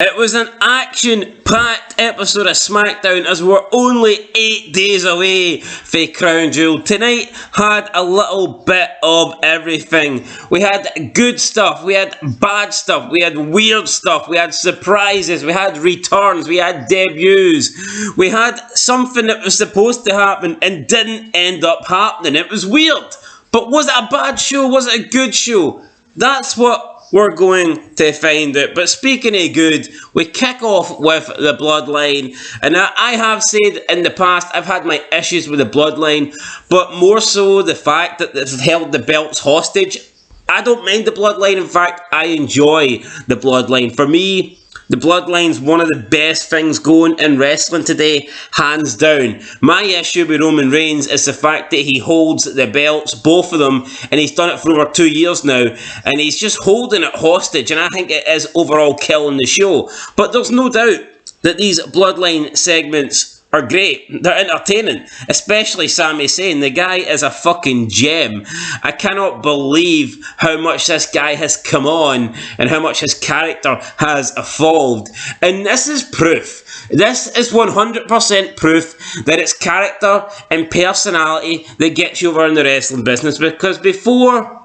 It was an action-packed episode of SmackDown as we're only 8 days away from Crown Jewel. Tonight had a little bit of everything. We had good stuff, we had bad stuff, we had weird stuff, we had surprises, we had returns, we had debuts. We had something that was supposed to happen and didn't end up happening. It was weird. But was it a bad show? Was it a good show? That's what we're going to find out. But speaking of good, we kick off with the Bloodline. And I have said in the past, I've had my issues with the Bloodline, but more so the fact that they've held the belts hostage. I don't mind the Bloodline. In fact, I enjoy the Bloodline. For me, the Bloodline's one of the best things going in wrestling today, hands down. My issue with Roman Reigns is the fact that he holds the belts, both of them, and he's done it for over 2 years now, and he's just holding it hostage, and I think it is overall killing the show. But there's no doubt that these Bloodline segments are great. They're entertaining, especially Sami Zayn. The guy is a fucking gem. I cannot believe how much this guy has come on and how much his character has evolved. And this is proof. This is 100% proof that it's character and personality that gets you over in the wrestling business. Because before,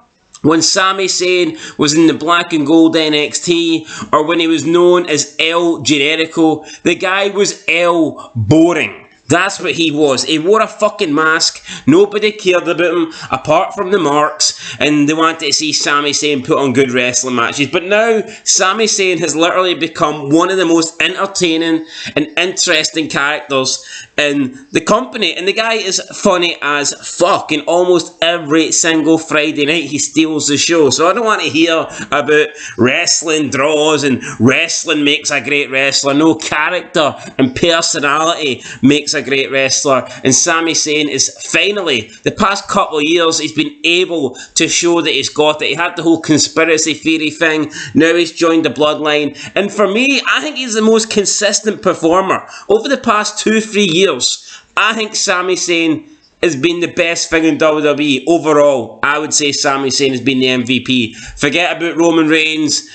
when Sami Zayn was in the black and gold NXT, or when he was known as El Generico, the guy was El Boring. That's what he was. He wore a fucking mask. Nobody cared about him apart from the marks, and they wanted to see Sami Zayn put on good wrestling matches. But now Sami Zayn has literally become one of the most entertaining and interesting characters in the company, and the guy is funny as fuck. And almost every single Friday night he steals the show. So I don't want to hear about wrestling draws and wrestling makes a great wrestler. No, character and personality makes a great wrestler, and Sami Zayn is finally, the past couple of years, he's been able to show that he's got it. He had the whole conspiracy theory thing, now he's joined the Bloodline, and for me, I think he's the most consistent performer. Over the past 2-3 years, I think Sami Zayn has been the best thing in WWE. Overall, I would say Sami Zayn has been the MVP. Forget about Roman Reigns,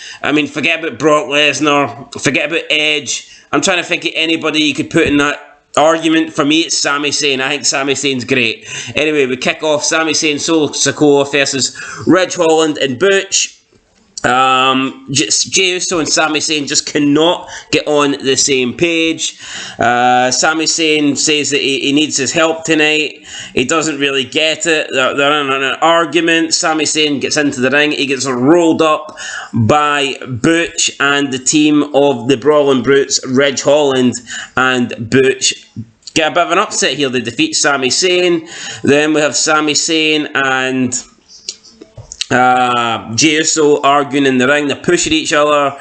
forget about Brock Lesnar, forget about Edge. I'm trying to think of anybody you could put in that argument. For me, it's Sami Zayn. I think Sami Zayn's great. Anyway, we kick off Sami Zayn Solo Sikoa versus Ridge Holland and Butch. Jey Uso and Sami Zayn just cannot get on the same page. Sami Zayn says that he needs his help tonight. He doesn't really get it. They're in an argument. Sami Zayn gets into the ring. He gets rolled up by Butch and the team of the Brawling Brutes, Ridge Holland and Butch. Get a bit of an upset here. They defeat Sami Zayn. Then we have Sami Zayn and Jey Uso arguing in the ring. They're pushing each other.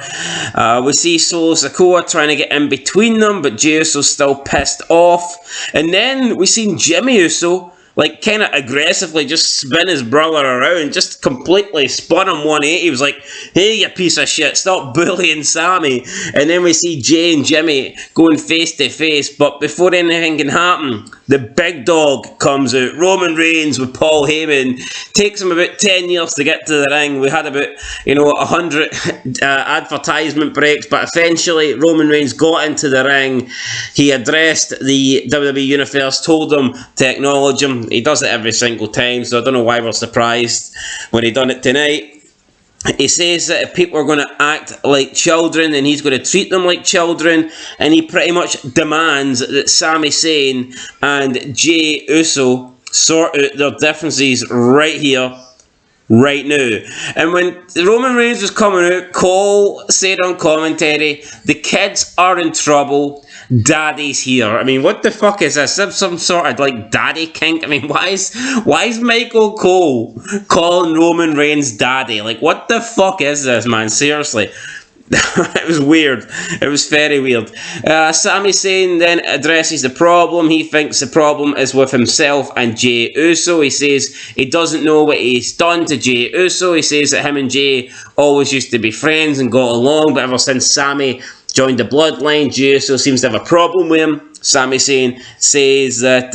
We see Solo Sikoa trying to get in between them, but Jey Uso's still pissed off. And then we see Jimmy Uso kind of aggressively just spin his brother around, just completely spun him 180. He was like, hey, you piece of shit, stop bullying Sami. And then we see Jey and Jimmy going face to face, but before anything can happen, the big dog comes out. Roman Reigns with Paul Heyman. Takes him about 10 years to get to the ring. We had about 100 advertisement breaks, but eventually Roman Reigns got into the ring. He addressed the WWE Universe, told them to acknowledge him. He does it every single time, so I don't know why we're surprised when he done it tonight. He says that if people are going to act like children, then he's going to treat them like children, and he pretty much demands that Sami Zayn and Jey Uso sort out their differences right here, right now. And when Roman Reigns was coming out, Cole said on commentary, the kids are in trouble. Daddy's here. What the fuck is this? Some sort of daddy kink? Why is Michael Cole calling Roman Reigns daddy? What the fuck is this, man? Seriously. It was weird. It was very weird. Sami Zayn then addresses the problem. He thinks the problem is with himself and Jey Uso. He says he doesn't know what he's done to Jey Uso. He says that him and Jey always used to be friends and got along, but ever since Sami joined the Bloodline, Jey Uso seems to have a problem with him. Sami Zayn says that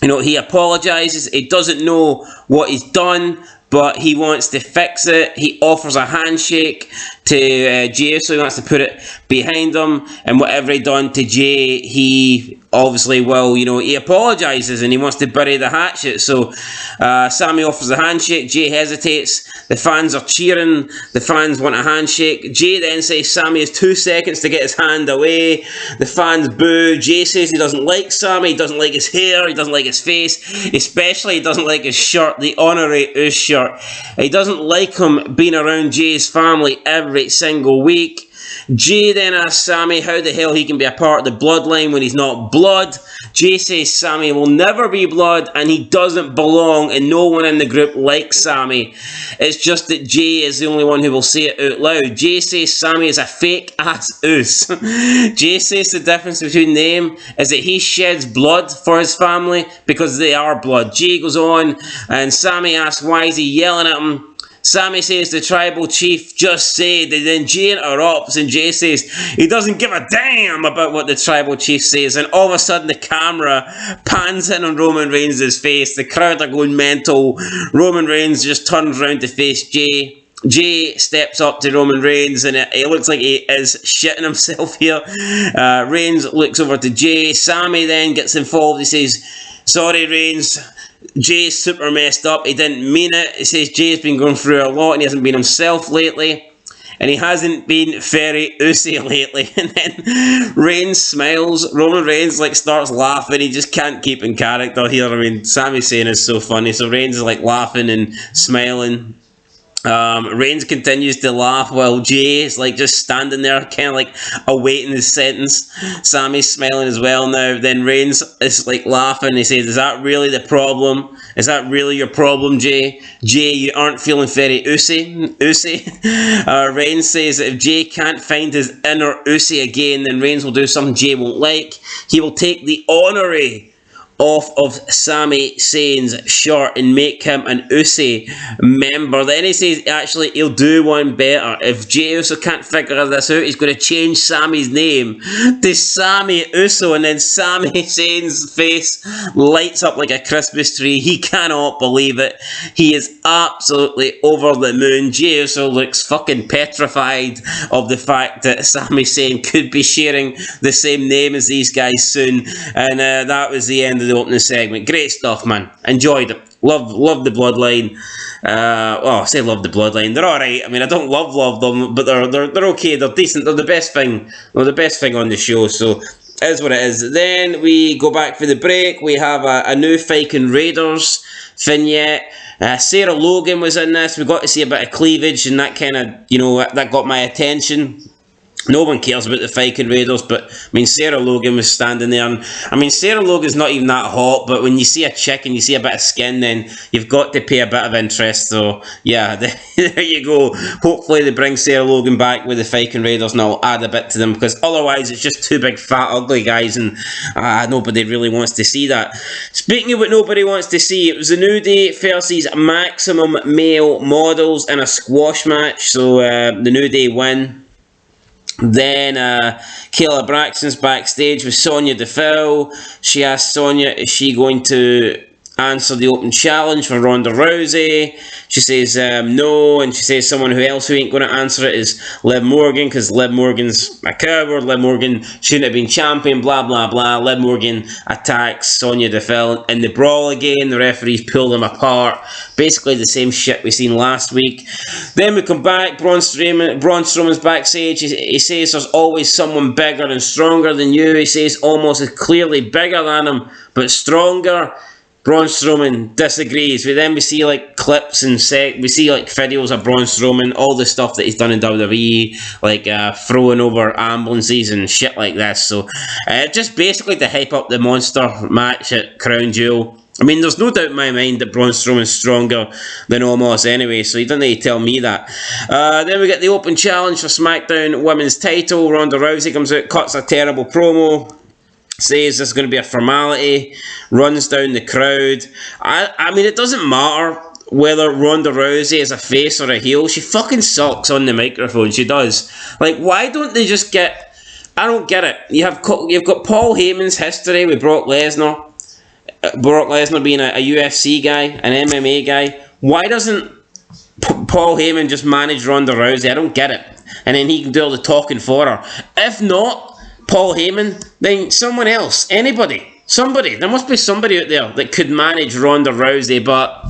he apologises. He doesn't know what he's done, but he wants to fix it. He offers a handshake to Jay, so he wants to put it behind him, and whatever he done to Jay, he obviously will, you know, he apologises and he wants to bury the hatchet. So Sami offers a handshake, Jay hesitates, the fans are cheering, the fans want a handshake. Jay then says Sami has 2 seconds to get his hand away. The fans boo. Jay says he doesn't like Sami, he doesn't like his hair, he doesn't like his face, especially he doesn't like his shirt, the Honorary Uso shirt. He doesn't like him being around Jay's family every single week. Jay then asks Sami how the hell he can be a part of the bloodline when he's not blood. Jay says Sami will never be blood and he doesn't belong and no one in the group likes Sami. It's just that Jay is the only one who will say it out loud. Jay says Sami is a fake ass Uso. Jay says the difference between them is that he sheds blood for his family because they are blood. Jay goes on and Sami asks why is he yelling at him. Sami says the tribal chief just said, and then Jay interrupts and Jay says he doesn't give a damn about what the tribal chief says, and all of a sudden the camera pans in on Roman Reigns' face. The crowd are going mental. Roman Reigns just turns around to face Jay. Jay steps up to Roman Reigns and it looks like he is shitting himself here. Reigns looks over to Jay. Sami then gets involved. He says, sorry Reigns, Jay's super messed up, he didn't mean it. He says Jay's been going through a lot and he hasn't been himself lately. And he hasn't been very Uso lately. And then Reigns smiles. Roman Reigns starts laughing. He just can't keep in character here. I mean, Sami's saying it's so funny. So Reigns is laughing and smiling. Reigns continues to laugh while Jay is just standing there kind of awaiting his sentence. Sami's smiling as well now. Then Reigns is laughing. He says, is that really the problem? Is that really your problem, Jay? Jay, you aren't feeling very Uso. Reigns says that if Jay can't find his inner Uso again, then Reigns will do something Jay won't like. He will take the honorary off of Sami Zayn's shirt and make him an Uso member. Then he says actually he'll do one better. If Jey Uso can't figure this out, he's going to change Sami's name to Sami Uso, and then Sami Zayn's face lights up like a Christmas tree. He cannot believe it. He is absolutely over the moon. Jey Uso looks fucking petrified of the fact that Sami Zayn could be sharing the same name as these guys soon, and that was the end of the opening segment. Great stuff, man. Enjoyed it. Love the Bloodline. I say love the Bloodline. They're alright. I mean, I don't love them, but they're okay. They're decent. They're the best thing. They're the best thing on the show. So it is what it is. Then we go back for the break. We have a new Viking Raiders vignette. Sarah Logan was in this. We got to see a bit of cleavage, and that kind of, that got my attention. No one cares about the Viking Raiders, but I mean, Sarah Logan was standing there, and I mean, Sarah Logan's not even that hot, but when you see a chick and you see a bit of skin, then you've got to pay a bit of interest. So yeah, there you go. Hopefully they bring Sarah Logan back with the Viking Raiders, and I'll add a bit to them, because otherwise it's just two big fat ugly guys, and nobody really wants to see that. Speaking of what nobody wants to see, it was the New Day versus Maximum Male Models in a squash match. So the New Day win. Then Kayla Braxton's backstage with Sonya Deville. She asked Sonya, is she going to answer the open challenge for Ronda Rousey? She says no, and she says someone who ain't going to answer it is Liv Morgan, because Liv Morgan's a coward. Liv Morgan shouldn't have been champion, blah blah blah. Liv Morgan attacks Sonya Deville in the brawl again. The referees pull them apart. Basically the same shit we seen last week. Then we come back. Braun Strowman's backstage. He says there's always someone bigger and stronger than you. He says almost as clearly bigger than him, but stronger. Braun Strowman disagrees. We see clips and we see videos of Braun Strowman, all the stuff that he's done in WWE, throwing over ambulances and shit like this. So just basically to hype up the monster match at Crown Jewel. I mean, there's no doubt in my mind that Braun Strowman's stronger than Omos anyway, so you don't need to tell me that. Then we get the open challenge for SmackDown Women's title. Ronda Rousey comes out, cuts a terrible promo, says this is going to be a formality, runs down the crowd. I mean, it doesn't matter whether Ronda Rousey is a face or a heel. She fucking sucks on the microphone. She does. Why don't they just get... I don't get it. You've got Paul Heyman's history with Brock Lesnar. Brock Lesnar being a UFC guy, an MMA guy. Why doesn't Paul Heyman just managed Ronda Rousey. I don't get it. And then he can do all the talking for her. If not Paul Heyman, then someone else. Anybody. Somebody. There must be somebody out there that could manage Ronda Rousey, but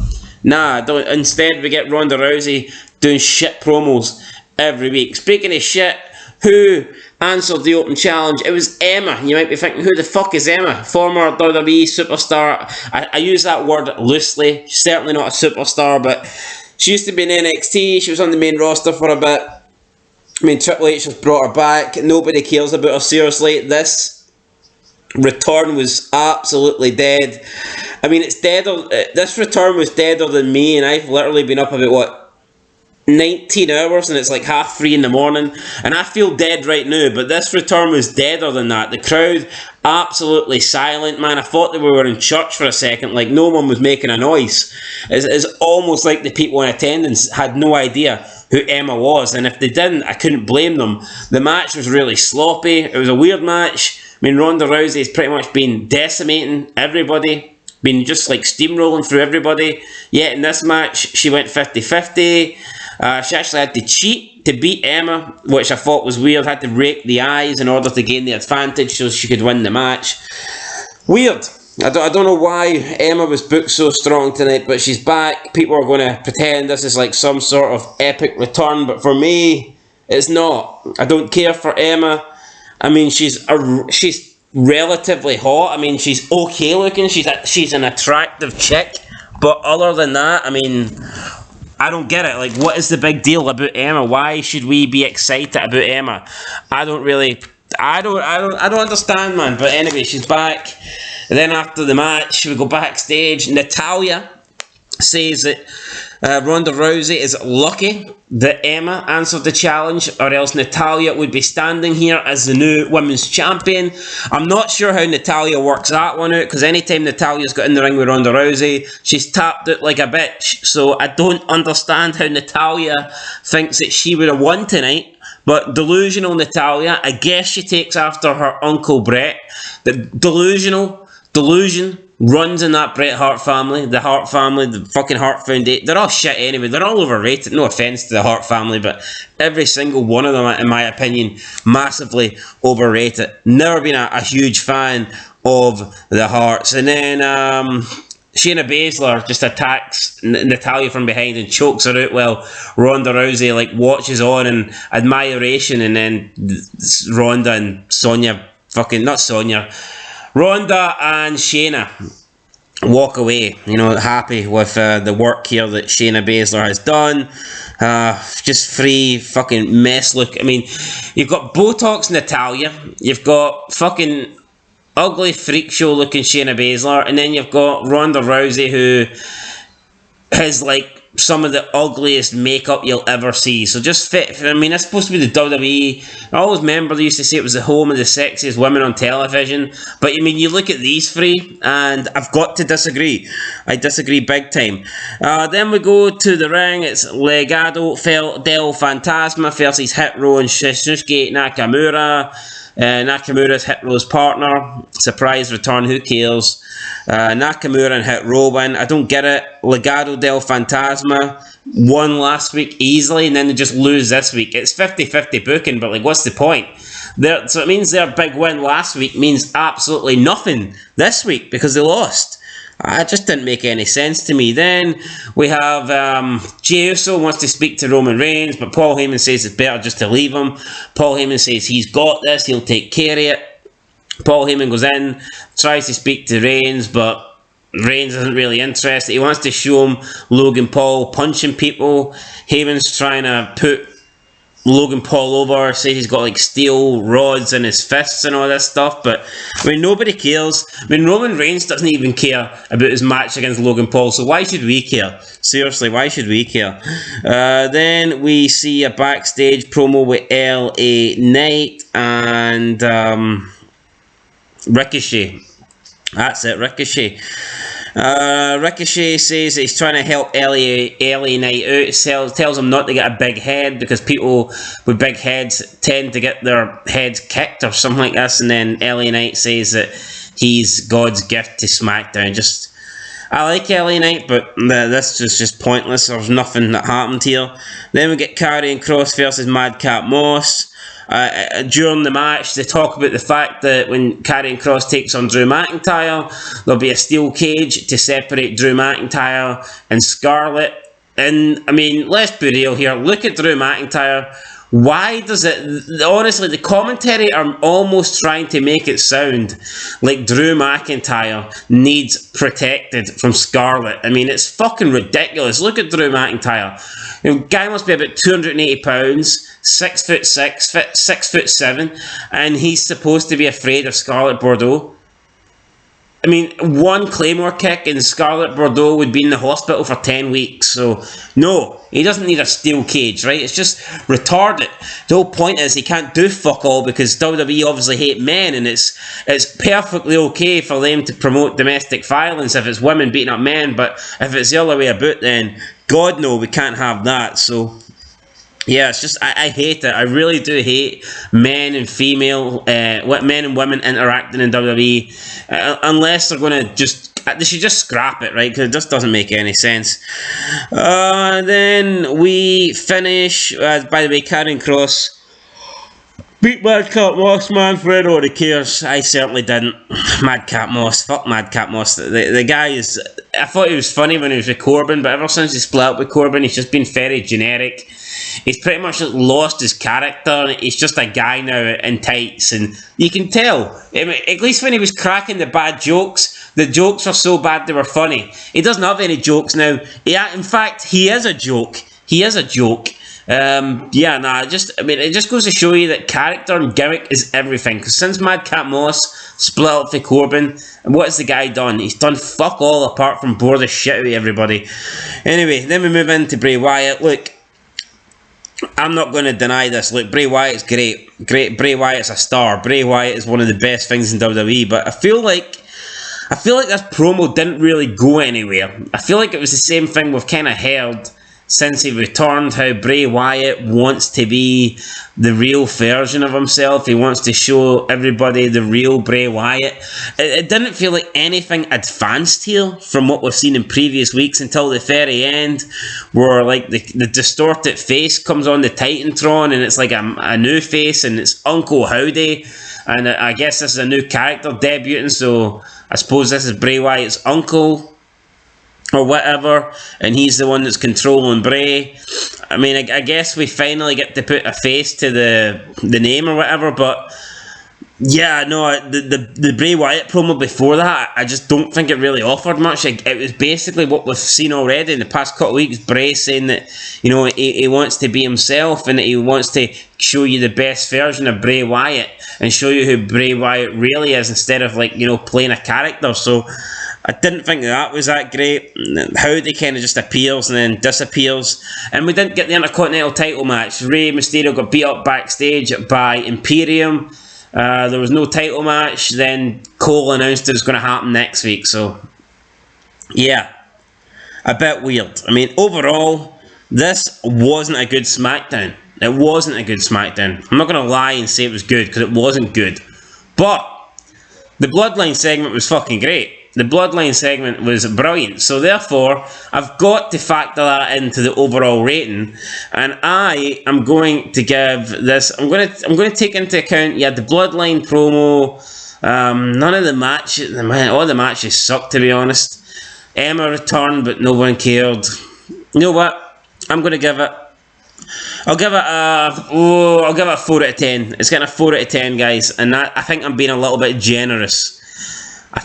nah, don't. Instead we get Ronda Rousey doing shit promos every week. Speaking of shit, who answered the open challenge? It was Emma. You might be thinking, who the fuck is Emma? Former WWE superstar. I use that word loosely. She's certainly not a superstar, but she used to be in NXT. She was on the main roster for a bit. I mean, Triple H has brought her back. Nobody cares about her seriously. This return was absolutely dead. I mean, it's deader. This return was deader than me, and I've literally been up about, what, 19 hours, and it's like 3:30 in the morning, and I feel dead right now, but this return was deader than that. The crowd absolutely silent, man. I thought that we were in church for a second, like no one was making a noise. It's almost like the people in attendance had no idea who Emma was, and if they didn't, I couldn't blame them. The match was really sloppy. It was a weird match. I mean, Ronda Rousey has pretty much been decimating everybody, been just like steamrolling through everybody, yet in this match she went 50-50. She actually had to cheat to beat Emma, which I thought was weird. Had to rake the eyes in order to gain the advantage so she could win the match. Weird. I don't know why Emma was booked so strong tonight, but she's back. People are going to pretend this is like some sort of epic return, but for me, it's not. I don't care for Emma. I mean, she's relatively hot. I mean, she's okay looking. She's an attractive chick, but other than that, I mean, I don't get it. Like, what is the big deal about Emma? Why should we be excited about Emma? I don't understand, man. But anyway, she's back. And then after the match, we go backstage. Natalya says that Ronda Rousey is lucky that Emma answered the challenge, or else Natalya would be standing here as the new women's champion. I'm not sure how Natalya works that one out, because anytime Natalya's got in the ring with Ronda Rousey, she's tapped out like a bitch. So I don't understand how Natalya thinks that she would have won tonight. But delusional Natalya, I guess she takes after her Uncle Bret. The delusion runs in that Bret Hart family, the Hart family, the fucking Hart Foundation. They're all shit anyway. They're all overrated. No offense to the Hart family, but every single one of them, in my opinion, massively overrated. Never been a huge fan of the Harts. And then Shayna Baszler just attacks Natalya from behind and chokes her out while Ronda Rousey like watches on in admiration, and then Ronda and Ronda and Shayna walk away, happy with the work here that Shayna Baszler has done. Just free fucking mess look. I mean, you've got Botox Natalya, you've got fucking ugly freak show looking Shayna Baszler, and then you've got Ronda Rousey, who has like some of the ugliest makeup you'll ever see. So just fit. I mean, it's supposed to be the WWE. I always remember they used to say it was the home of the sexiest women on television. But I mean, you look at these three, and I've got to disagree. I disagree big time. Then we go to the ring. It's Legado del Fantasma versus Hit Row and Shinsuke Nakamura. Nakamura's Hit Row's partner. Surprise return, who cares? Nakamura and Hit Row win. I don't get it. Legado del Fantasma won last week easily, and then they just lose this week. It's 50-50 booking, but like, what's the point? So it means their big win last week means absolutely nothing this week because they lost. It just didn't make any sense to me. Then we have Jey Uso wants to speak to Roman Reigns, but Paul Heyman says it's better just to leave him. Paul Heyman says he's got this, he'll take care of it. Paul Heyman goes in, tries to speak to Reigns, but Reigns isn't really interested. He wants to show him Logan Paul punching people. Heyman's trying to put Logan Paul over, says he's got like steel rods in his fists and all this stuff, but I mean, nobody cares. I mean, Roman Reigns doesn't even care about his match against Logan Paul, so why should we care? Seriously, why should we care? Then we see a backstage promo with LA Knight and Ricochet. That's it, Ricochet. Ricochet says that he's trying to help LA Knight out. Tells him not to get a big head because people with big heads tend to get their heads kicked or something like this. And then LA Knight says that he's God's gift to SmackDown. Just, I like LA Knight, but this is just pointless. There's nothing that happened here. Then we get Karrion Kross versus Madcap Moss. During the match, they talk about the fact that when Karrion Kross takes on Drew McIntyre, there'll be a steel cage to separate Drew McIntyre and Scarlett. And, I mean, let's be real here. Look at Drew McIntyre. Why does it... Honestly, the commentary are almost trying to make it sound like Drew McIntyre needs protected from Scarlett. I mean, it's fucking ridiculous. Look at Drew McIntyre. The guy must be about 280 pounds, 6'6", 6'7", and he's supposed to be afraid of Scarlett Bordeaux. I mean, one Claymore kick and Scarlett Bordeaux would be in the hospital for 10 weeks. So, no, he doesn't need a steel cage, right? It's just retarded. The whole point is he can't do fuck all because WWE obviously hate men, and it's perfectly okay for them to promote domestic violence if it's women beating up men, but if it's the other way about, then God no, we can't have that. So... yeah, it's just, I hate it. I really do hate men and female, men and women interacting in WWE, unless they're going to they should just scrap it, right? Because it just doesn't make any sense. Then we finish, by the way, Karrion Kross beat Madcap Moss, man. For anybody cares, I certainly didn't. Madcap Moss, fuck Madcap Moss. The guy is, I thought he was funny when he was with Corbin, but ever since he split up with Corbin, he's just been very generic. He's pretty much lost his character. He's just a guy now in tights, and you can tell. At least when he was cracking the bad jokes, the jokes were so bad they were funny. He doesn't have any jokes now. In fact, he is a joke. He is a joke. It just goes to show you that character and gimmick is everything. Because since Madcap Moss split up with Corbin, what has the guy done? He's done fuck all apart from bore the shit out of everybody. Anyway, then we move into Bray Wyatt. Look, I'm not going to deny this. Look, Bray Wyatt's great. Bray Wyatt's a star. Bray Wyatt is one of the best things in WWE. But I feel like this promo didn't really go anywhere. I feel like it was the same thing we've kind of heard since he returned, how Bray Wyatt wants to be the real version of himself. He wants to show everybody the real Bray Wyatt. It didn't feel like anything advanced here from what we've seen in previous weeks until the very end, where like the distorted face comes on the Titantron and it's like a new face, and it's Uncle Howdy, and I guess this is a new character debuting, so I suppose this is Bray Wyatt's uncle or whatever, and he's the one that's controlling Bray. I mean, I guess we finally get to put a face to the name or whatever, but yeah, no, the Bray Wyatt promo before that, I just don't think it really offered much. It was basically what we've seen already in the past couple of weeks. Bray saying that, you know, he wants to be himself and that he wants to show you the best version of Bray Wyatt and show you who Bray Wyatt really is instead of, like, you know, playing a character. So I didn't think that was that great. Howdy kind of just appears and then disappears. And we didn't get the Intercontinental title match. Rey Mysterio got beat up backstage by Imperium. There was no title match. Then Cole announced it was going to happen next week. So, yeah, a bit weird. I mean, overall, this wasn't a good SmackDown. It wasn't a good SmackDown. I'm not going to lie and say it was good, because it wasn't good. But the Bloodline segment was fucking great. The Bloodline segment was brilliant. So therefore, I've got to factor that into the overall rating, and I am going to give this. I'm going to take into account. Yeah, the Bloodline promo. None of the matches. All the matches sucked, to be honest. Emma returned, but no one cared. You know what? I'm going to give it. I'll give it a 4 out of 10. It's getting a 4 out of 10, guys, and I think I'm being a little bit generous. It's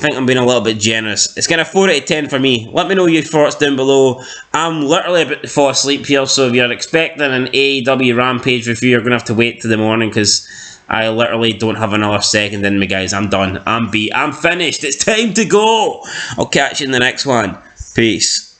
getting a 4 out of 10 for me. Let me know your thoughts down below. I'm literally about to fall asleep here, so if you're expecting an AEW Rampage review, you're going to have to wait till the morning, because I literally don't have another second in me, guys. I'm done. I'm beat. I'm finished. It's time to go. I'll catch you in the next one. Peace.